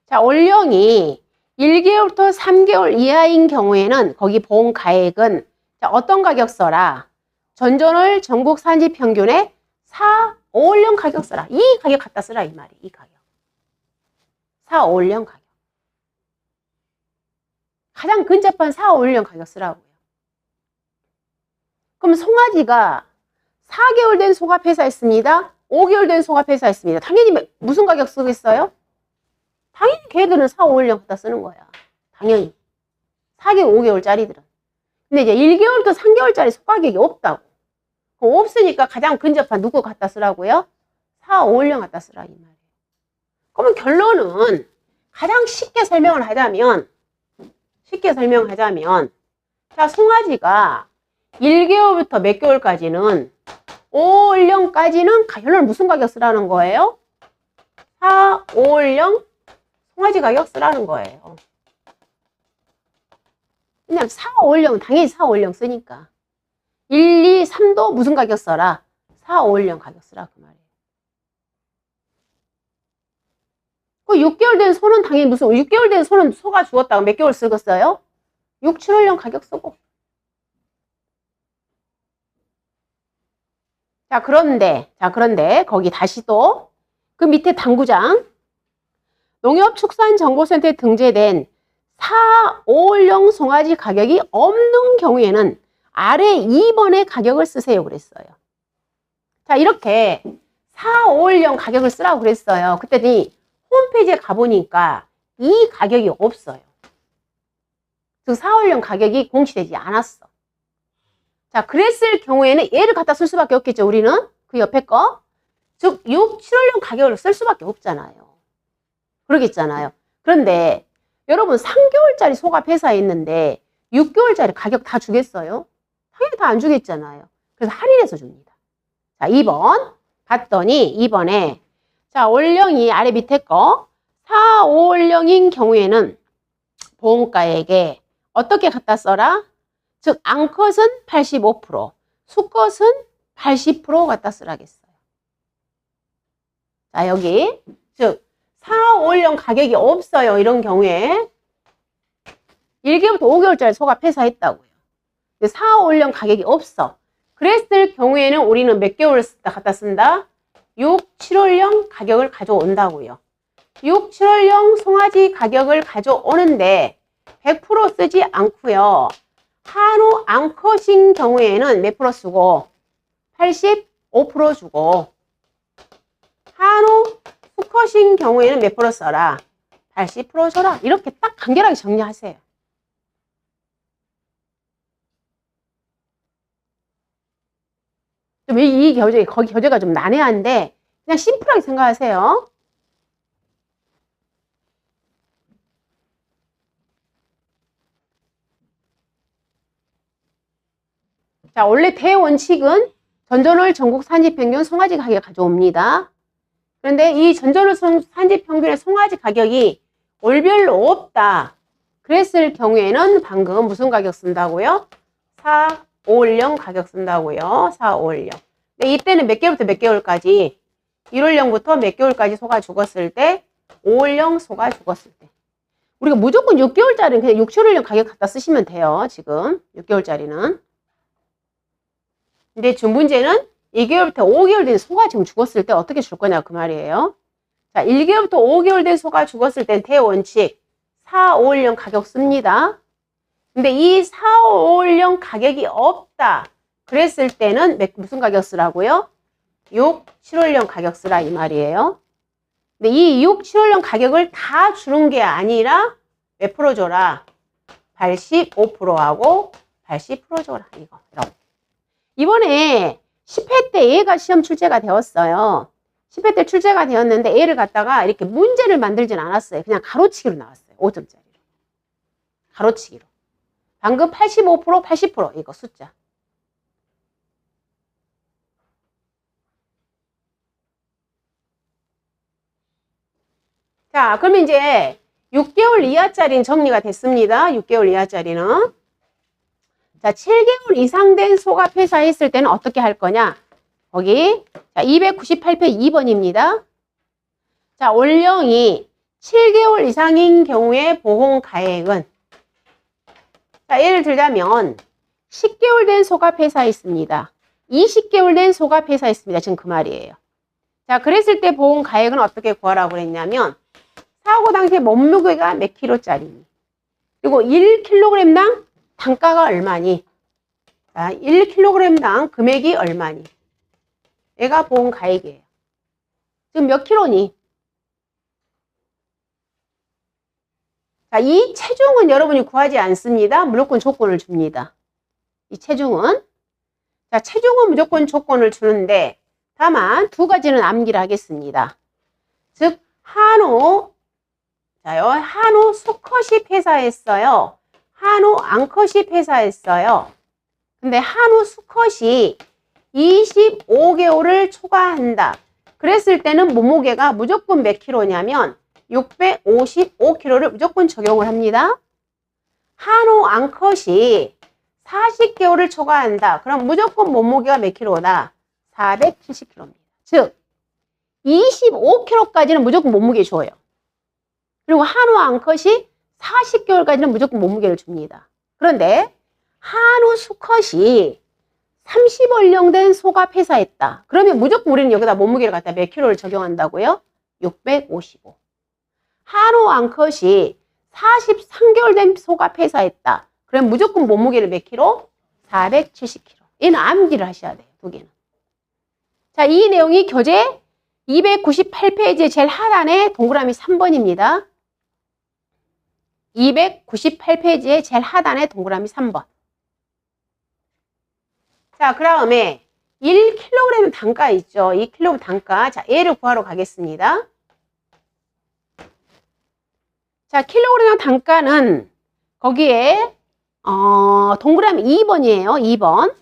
자 올령이 1개월부터 3개월 이하인 경우에는 거기 보험 가액은 자 어떤 가격 써라? 전전월 전국 산지 평균의 4, 5월령 가격 써라. 이 가격 갖다 쓰라 이 말이. 이 가격. 4, 5월령 가격. 가장 근접한 4, 5월령 가격 쓰라고요. 그럼 송아지가 4개월 된 소가 폐사했습니다. 5개월 된 소가 폐사했습니다. 당연히 무슨 가격 쓰겠어요? 당연히 걔들은 4, 5월령 갖다 쓰는 거야. 당연히. 4개월, 5개월짜리들은. 근데 이제 1개월부터 3개월짜리 소 가격이 없다고. 없으니까 가장 근접한 누구 갖다 쓰라고요? 4, 5, 1령 갖다 쓰라 이 말이에요. 그러면 결론은 가장 쉽게 설명을 하자면 자, 송아지가 1개월부터 몇 개월까지는 5, 1령까지는 결론 무슨 가격 쓰라는 거예요? 4, 5, 1령 송아지 가격 쓰라는 거예요. 그냥 4, 5, 1령은 당연히 4, 5, 1령 쓰니까 1, 2, 3도 무슨 가격 써라? 4, 5, 1령 가격 쓰라 그 말이에요. 그 6개월 된 소는 당연히 무슨 6개월 된 소는 소가 죽었다가 몇 개월 쓰겠어요? 6, 7, 1령 가격 쓰고. 자, 그런데 거기 다시 또 그 밑에 당구장 농협축산정보센터에 등재된 4, 5령 송아지 가격이 없는 경우에는 아래 2번의 가격을 쓰세요 그랬어요. 자, 이렇게 4, 5령 가격을 쓰라고 그랬어요. 그랬더니 홈페이지에 가보니까 이 가격이 없어요. 즉 4, 5령 가격이 공시되지 않았어. 자, 그랬을 경우에는 얘를 갖다 쓸 수밖에 없겠죠. 우리는 그 옆에 거. 즉 6, 7월 가격을 쓸 수밖에 없잖아요. 그러겠잖아요. 그런데 여러분 3개월짜리 소가 폐사에 있는데 6개월짜리 가격 다 주겠어요? 당연히 다 안 주겠잖아요. 그래서 할인해서 줍니다. 자, 2번 봤더니 2번에 자, 올령이 아래 밑에 거 4, 5올령인 경우에는 보험가액에 어떻게 갖다 써라? 즉 암컷은 85%, 수컷은 80% 갖다 쓰라겠어요. 자, 여기 즉 4, 5년 가격이 없어요. 이런 경우에 1개월부터 5개월짜리 소가 폐사했다고요. 4, 5년 가격이 없어. 그랬을 경우에는 우리는 몇 개월을 갖다 쓴다? 6, 7월령 가격을 가져온다고요. 6, 7월령 송아지 가격을 가져오는데 100% 쓰지 않고요. 한우 암컷인 경우에는 몇 프로 쓰고 85% 주고 한우 수컷인 경우에는 몇 프로 써라? 80% 줘라. 이렇게 딱 간결하게 정리하세요. 좀 이 교재, 거기 교재가 좀 난해한데 그냥 심플하게 생각하세요. 자, 원래 대원칙은 전전월 전국 산지평균 송아지 가격 가져옵니다. 그런데 이 전전월 산지평균의 송아지 가격이 월별로 없다. 그랬을 경우에는 방금 무슨 가격 쓴다고요? 4, 5월령 가격 쓴다고요. 4, 5월령. 근데 이때는 몇 개월부터 몇 개월까지? 1월령부터 몇 개월까지 소가 죽었을 때? 5월령 소가 죽었을 때. 우리가 무조건 6개월짜리는 그냥 6, 7월령 가격 갖다 쓰시면 돼요. 지금 6개월짜리는. 근데 준 문제는 2개월부터 5개월 된 소가 지금 죽었을 때 어떻게 줄 거냐 그 말이에요. 자, 1개월부터 5개월 된 소가 죽었을 땐 대원칙 4, 5월령 가격 씁니다. 근데 이 4, 5월령 가격이 없다. 그랬을 때는 무슨 가격 쓰라고요? 6, 7월령 가격 쓰라 이 말이에요. 근데 이 6, 7월령 가격을 다 주는 게 아니라 몇 프로 줘라? 85%하고 80% 줘라. 이거. 이번에 10회 때 얘가 시험 출제가 되었어요. 10회 때 출제가 되었는데 얘를 갖다가 이렇게 문제를 만들진 않았어요. 그냥 가로치기로 나왔어요. 5점짜리로. 가로치기로. 방금 85%, 80% 이거 숫자. 자, 그러면 이제 6개월 이하짜리는 정리가 됐습니다. 6개월 이하짜리는. 자, 7개월 이상 된 소가 폐사했을 때는 어떻게 할 거냐? 거기 자, 298표 2번입니다. 자, 올령이 7개월 이상인 경우에 보험 가액은 자, 예를 들자면 10개월 된 소가 폐사했습니다. 20개월 된 소가 폐사했습니다. 지금 그 말이에요. 자, 그랬을 때 보험 가액은 어떻게 구하라고 그랬냐면 사고 당시에 몸무게가 몇 킬로짜리니 그리고 1kg당 단가가 얼마니? 자, 1kg당 금액이 얼마니? 얘가 보험 가액이에요. 지금 몇 킬로니? 자, 이 체중은 여러분이 구하지 않습니다. 무조건 조건을 줍니다. 이 체중은. 자, 체중은 무조건 조건을 주는데 다만 두 가지는 암기를 하겠습니다. 즉 한우, 자요, 한우 수컷이 폐사했어요. 한우 암컷이 폐사했어요. 근데 한우 수컷이 25개월을 초과한다. 그랬을 때는 몸무게가 무조건 몇 킬로냐면 655kg를 무조건 적용을 합니다. 한우 암컷이 40개월을 초과한다. 그럼 무조건 몸무게가 몇 킬로다? 470kg입니다. 즉 25kg까지는 무조건 몸무게 줘요. 그리고 한우 암컷이 40개월까지는 무조건 몸무게를 줍니다. 그런데 한우 수컷이 30월령 된 소가 폐사했다. 그러면 무조건 우리는 여기다 몸무게를 갖다 몇 킬로를 적용한다고요? 655. 한우 암컷이 43개월 된 소가 폐사했다. 그럼 무조건 몸무게를 몇 킬로? 470kg. 얘는 암기를 하셔야 돼요. 두 개는. 자, 이 내용이 교재 298페이지 제일 하단에 동그라미 3번입니다. 298페이지의 제일 하단에 동그라미 3번. 자, 그 다음에 1kg 단가 있죠. 2kg 단가. 자, 얘를 구하러 가겠습니다. 자, 킬로그램 단가는 거기에 동그라미 2번이에요. 2번.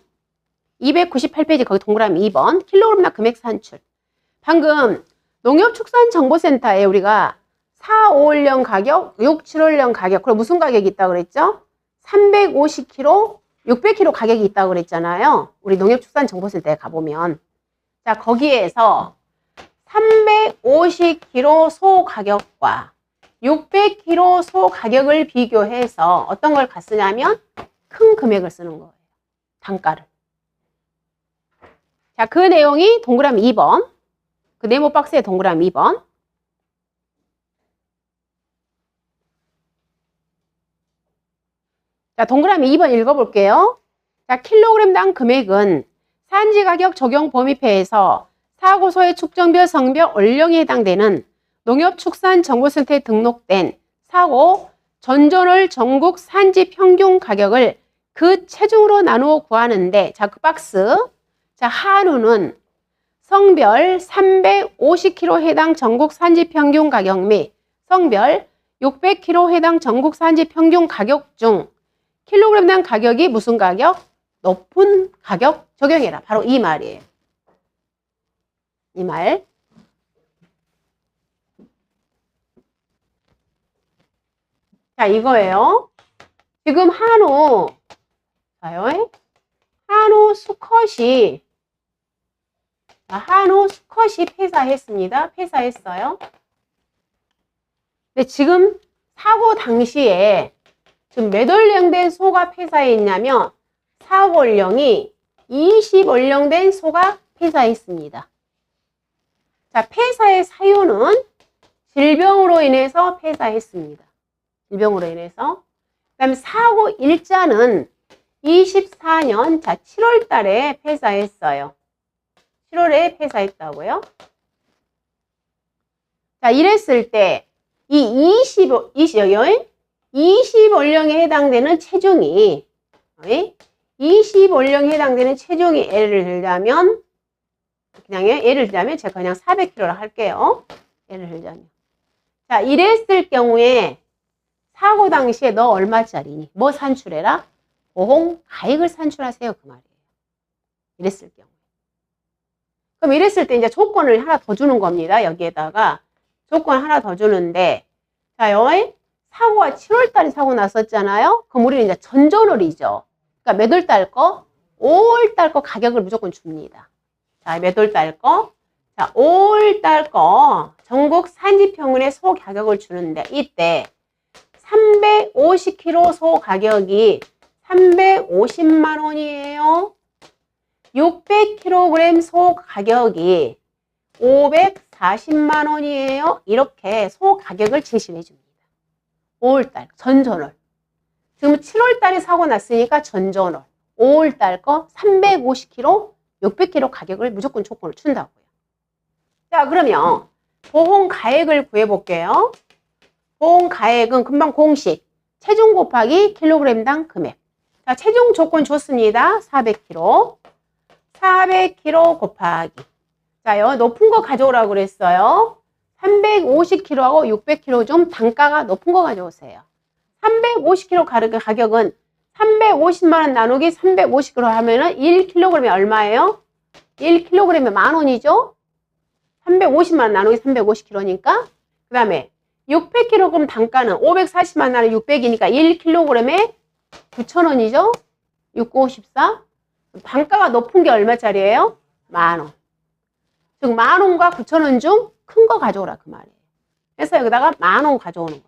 298페이지 거기 동그라미 2번. 킬로그램당 금액 산출. 방금 농협축산정보센터에 우리가 4, 5월령 가격, 6, 7월령 가격, 그리고 무슨 가격이 있다고 그랬죠? 350kg, 600kg 가격이 있다고 그랬잖아요. 우리 농협축산정보센터에 가보면. 자, 거기에서 350kg 소 가격과 600kg 소 가격을 비교해서 어떤 걸 쓰냐면 큰 금액을 쓰는 거예요. 단가를. 자, 그 내용이 동그라미 2번. 그 네모 박스에 동그라미 2번. 자, 동그라미 2번 읽어볼게요. 자, 킬로그램당 금액은 산지 가격 적용 범위표에서 사고소의 축정별 성별 원령에 해당되는 농협축산정보센터에 등록된 사고 전전월 전국 산지 평균 가격을 그 체중으로 나누어 구하는데, 자, 그 박스. 자, 한우는 성별 350kg 해당 전국 산지 평균 가격 및 성별 600kg 해당 전국 산지 평균 가격 중 킬로그램당 가격이 무슨 가격? 높은 가격 적용해라. 바로 이 말이에요. 이 말. 자, 이거예요. 지금 한우, 자요. 한우 수컷이 폐사했습니다. 폐사했어요. 근데 지금 사고 당시에 지금 몇 월령 된 소가 폐사했냐면 사고월령이 20월령 된 소가 폐사했습니다. 자, 폐사의 사유는 질병으로 인해서 폐사했습니다. 질병으로 인해서. 그 다음에 사고 일자는 24년, 자, 7월 달에 폐사했어요. 7월에 폐사했다고요. 자, 이랬을 때, 이 20월령에 해당되는 체중이, 20월령에 해당되는 체중이 예를 들자면, 제가 그냥 400kg로 할게요. 예를 들자면. 자, 이랬을 경우에, 사고 당시에 너 얼마짜리니? 뭐 산출해라? 보험 가액을 산출하세요. 그 말이에요. 이랬을 경우. 그럼 이랬을 때 이제 조건을 하나 더 주는 겁니다. 여기에다가. 조건 하나 더 주는데, 자요, 사고가 7월달에 사고 났었잖아요. 그럼 우리는 이제 전전월이죠. 그러니까 몇 월달 거? 5월달 거 가격을 무조건 줍니다. 자, 몇 월달 거? 자, 5월달 거 전국 산지평균의 소 가격을 주는데, 이때 350kg 소 가격이 350만 원이에요. 600kg 소 가격이 540만 원이에요. 이렇게 소 가격을 제시해 줍니다. 5월달, 전전월. 지금 7월달에 사고 났으니까 전전월. 5월달 거 350kg, 600kg 가격을 무조건 조건을 준다고요. 자, 그러면 보험 가액을 구해볼게요. 보험 가액은 금방 공식. 체중 곱하기 킬로그램당 금액. 자, 체중 조건 줬습니다. 400kg. 400kg 곱하기. 자요, 높은 거 가져오라고 그랬어요. 350kg하고 600kg 좀 단가가 높은 거 가져오세요. 350kg 가격은 350만원 나누기 350kg 하면은 1kg이 얼마예요? 1kg에 10,000원이죠? 350만원 나누기 350kg니까. 그 다음에 600kg 단가는 540만 나누기 600이니까 1kg에 9,000원이죠? 6954. 단가가 높은 게 얼마짜리예요? 10,000원. 즉 10,000원과 9,000원 중 큰 거 가져오라 그 말이에요. 그래서 여기다가 10,000원 가져오는 거예요.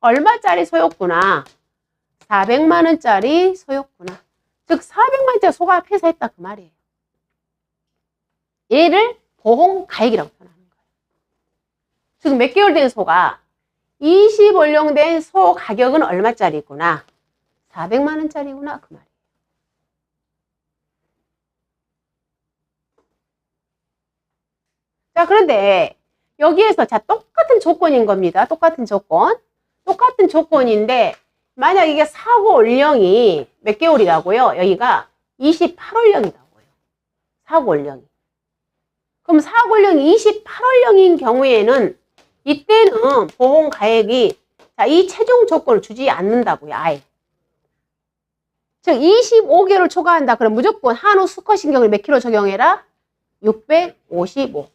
얼마짜리 소였구나? 400만원짜리 소였구나. 즉 400만원짜리 소가 폐사했다 그 말이에요. 얘를 보험가액이라고 표현하는 거예요. 즉 몇 개월 된 소가 20월령 된 소 가격은 얼마짜리구나? 400만원짜리구나 그 말이에요. 자, 그런데 여기에서 자 똑같은 조건인 겁니다. 똑같은 조건. 똑같은 조건인데 만약 이게 사고연령이 몇 개월이라고요? 여기가 28월령이라고요. 사고연령이. 그럼 사고연령이 28월령인 경우에는 이때는 보험가액이 자, 이 최종 조건을 주지 않는다고요. 아예. 즉 25개월 초과한다. 그럼 무조건 한우 수컷인 경우에 몇 킬로 적용해라? 655.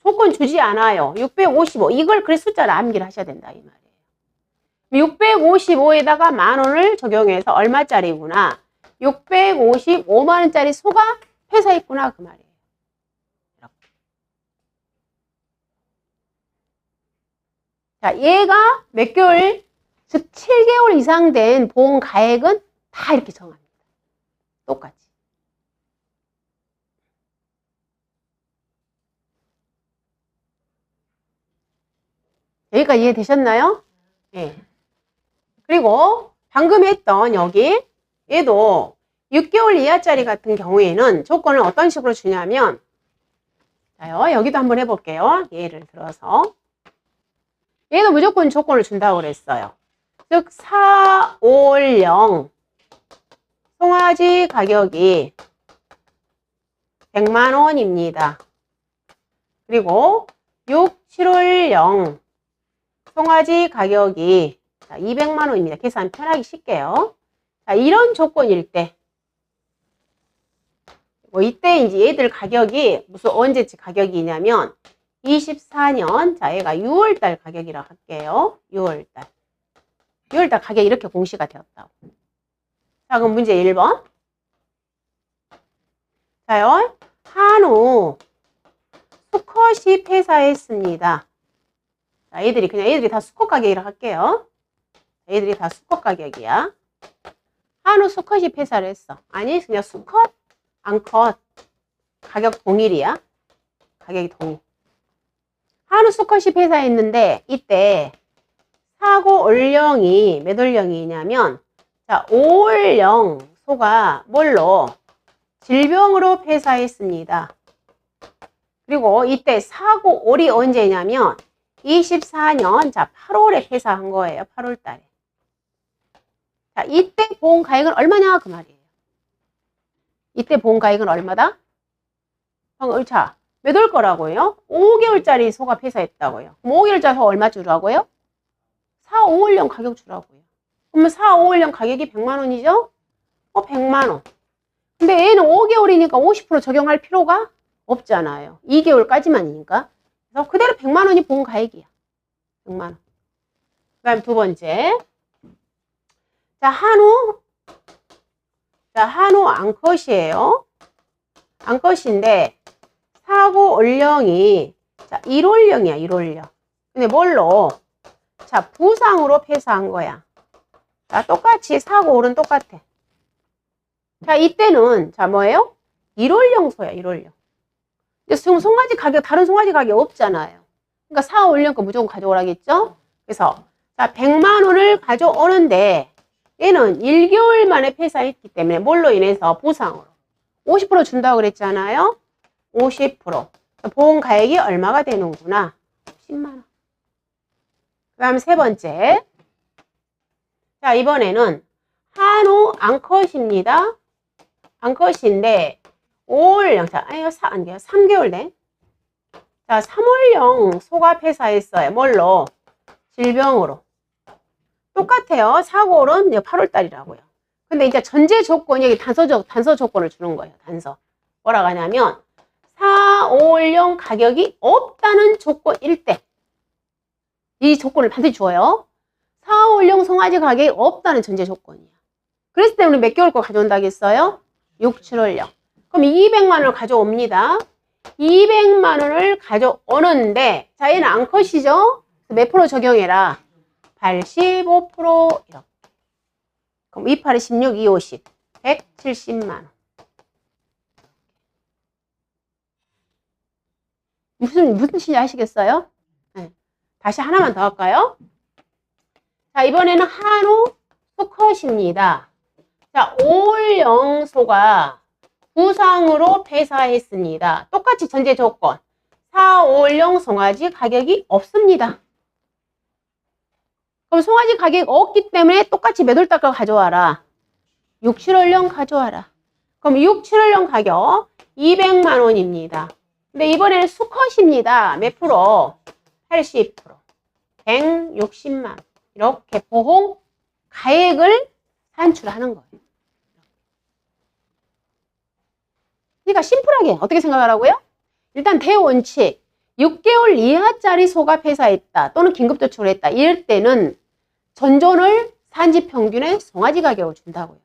조건 주지 않아요. 655. 이걸 그래 숫자를 암기를 하셔야 된다 이 말이에요. 655에다가 10,000원을 적용해서 얼마짜리구나? 655만원짜리 소가 폐사했구나 그 말이에요. 이렇게. 자, 얘가 몇 개월, 즉 7개월 이상 된 보험 가액은 다 이렇게 정합니다. 똑같이. 여기까지 이해되셨나요? 예. 그리고 방금 했던 여기 얘도 6개월 이하짜리 같은 경우에는 조건을 어떤 식으로 주냐면 자요, 여기도 한번 해볼게요. 예를 들어서 얘도 무조건 조건을 준다고 그랬어요. 즉 450 송아지 가격이 100만원입니다. 그리고 6710 송아지 가격이 200만원입니다. 계산 편하기 쉽게요. 자, 이런 조건일 때, 이때 이제 얘들 가격이 무슨 언제쯤 가격이냐면 24년, 자, 얘가 6월달 가격이라고 할게요. 6월달. 6월달 가격이 이렇게 공시가 되었다고. 자, 그럼 문제 1번. 자요, 한우 수컷이 폐사했습니다. 자, 얘들이 다 수컷 가격이라고 할게요. 얘들이 다 수컷 가격이야. 한우 수컷이 폐사를 했어. 아니, 그냥 수컷, 암컷. 가격 동일이야. 가격이 동일. 한우 수컷이 폐사했는데, 이때 사고연령이 몇 월령이냐면, 자, 5월령 소가 뭘로? 질병으로 폐사했습니다. 그리고 이때 사고월이 언제냐면, 24년, 자, 8월에 폐사한 거예요. 8월 달에. 자, 이때 보험가액은 얼마냐? 그 말이에요. 이때 보험가액은 얼마다? 자, 몇 월 거라고요? 5개월짜리 소가 폐사했다고요. 그럼 5개월짜리 소 얼마 주라고요? 4, 5월령 가격 주라고요. 그러면 4, 5월령 가격이 100만원이죠? 100만원. 근데 얘는 5개월이니까 50% 적용할 필요가 없잖아요. 2개월까지만이니까. 그래서 그대로 100만원이 보험가액이야. 100만원. 그 다음 두 번째. 자, 한우 암컷이에요. 암컷인데, 사고연령이, 자, 1월령이야, 1월령. 근데 뭘로? 자, 부상으로 폐사한 거야. 자, 똑같이 사고월은 똑같아. 자, 이때는, 자, 뭐예요? 1월령 소야, 1월령. 지금 송아지 가격, 다른 송아지 가격 없잖아요. 그러니까 4, 5년 거 무조건 가져오라겠죠? 그래서, 자, 100만원을 가져오는데, 얘는 1개월 만에 폐사했기 때문에 뭘로 인해서 부상으로 50% 준다고 그랬잖아요. 50%. 보험 가액이 얼마가 되는구나. 10만원. 그 다음 세 번째. 자, 이번에는 한우 암컷입니다. 암컷인데 5월령, 자, 아니요, 3개월 내. 자, 3월령 소가 폐사했어요. 뭘로? 질병으로. 똑같아요. 4월은 8월달이라고요. 근데 이제 전제 조건이 여기 단서 조건을 주는 거예요. 단서. 뭐라고 하냐면 4, 5월령 가격이 없다는 조건일 때 이 조건을 반드시 줘요. 4, 5월령 송아지 가격이 없다는 전제 조건이야. 그랬을 때 우리 몇 개월 거 가져온다고 했어요? 6, 7월령. 그럼 200만 원을 가져옵니다. 200만 원을 가져오는데 자, 얘는 암컷이죠? 몇 프로 적용해라? 85% 이렇게. 그럼 2, 8에 16, 2, 50. 170만 원. 무슨 뜻인지 아시겠어요? 네. 다시 하나만 더 할까요? 자, 이번에는 한우 수컷입니다. 자, 5월령 소가 부상으로 폐사했습니다. 똑같이 전제 조건. 4, 5월령 송아지 가격이 없습니다. 그럼 송아지 가격이 없기 때문에 똑같이 몇 월달 거 가져와라? 6, 7월령 가져와라. 그럼 6, 7월령 가격 200만 원입니다. 근데 이번에는 수컷입니다. 몇 프로? 80%. 160만 원. 이렇게 보험 가액을 산출하는 거예요. 그러니까 심플하게 어떻게 생각하라고요? 일단 대원칙 6개월 이하짜리 소가 폐사했다 또는 긴급조치를 했다. 이럴 때는 전존을 산지 평균의 송아지 가격을 준다고요.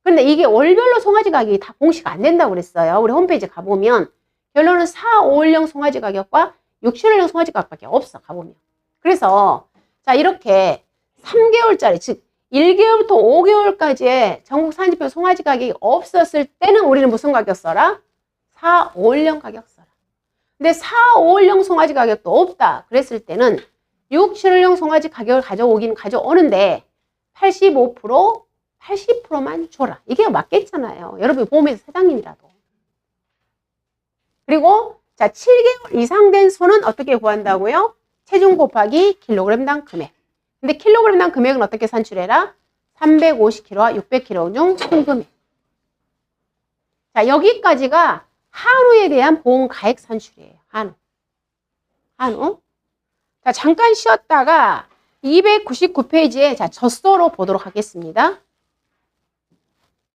그런데 이게 월별로 송아지 가격이 다 공시가 안 된다고 그랬어요. 우리 홈페이지 가보면 결론은 4, 5월령 송아지 가격과 6, 7월령 송아지 가격밖에 없어. 가보면. 그래서 자 이렇게 3개월짜리 즉 1개월부터 5개월까지의 전국 산지평 송아지 가격이 없었을 때는 우리는 무슨 가격 써라? 4, 5월령 가격 써라. 근데 4, 5월령 송아지 가격도 없다. 그랬을 때는 6, 7월령 송아지 가격을 가져오긴 가져오는데 85%, 80%만 줘라. 이게 맞겠잖아요. 여러분 보험회사 사장님이라도. 그리고 자 7개월 이상 된 소는 어떻게 구한다고요? 체중 곱하기 킬로그램당 금액. 근데 킬로그램당 금액은 어떻게 산출해라? 350kg와 600kg 중 총금액. 자 여기까지가 한우에 대한 보험 가액 산출이에요. 한우. 자 잠깐 쉬었다가 299페이지에 자 젖소로 보도록 하겠습니다.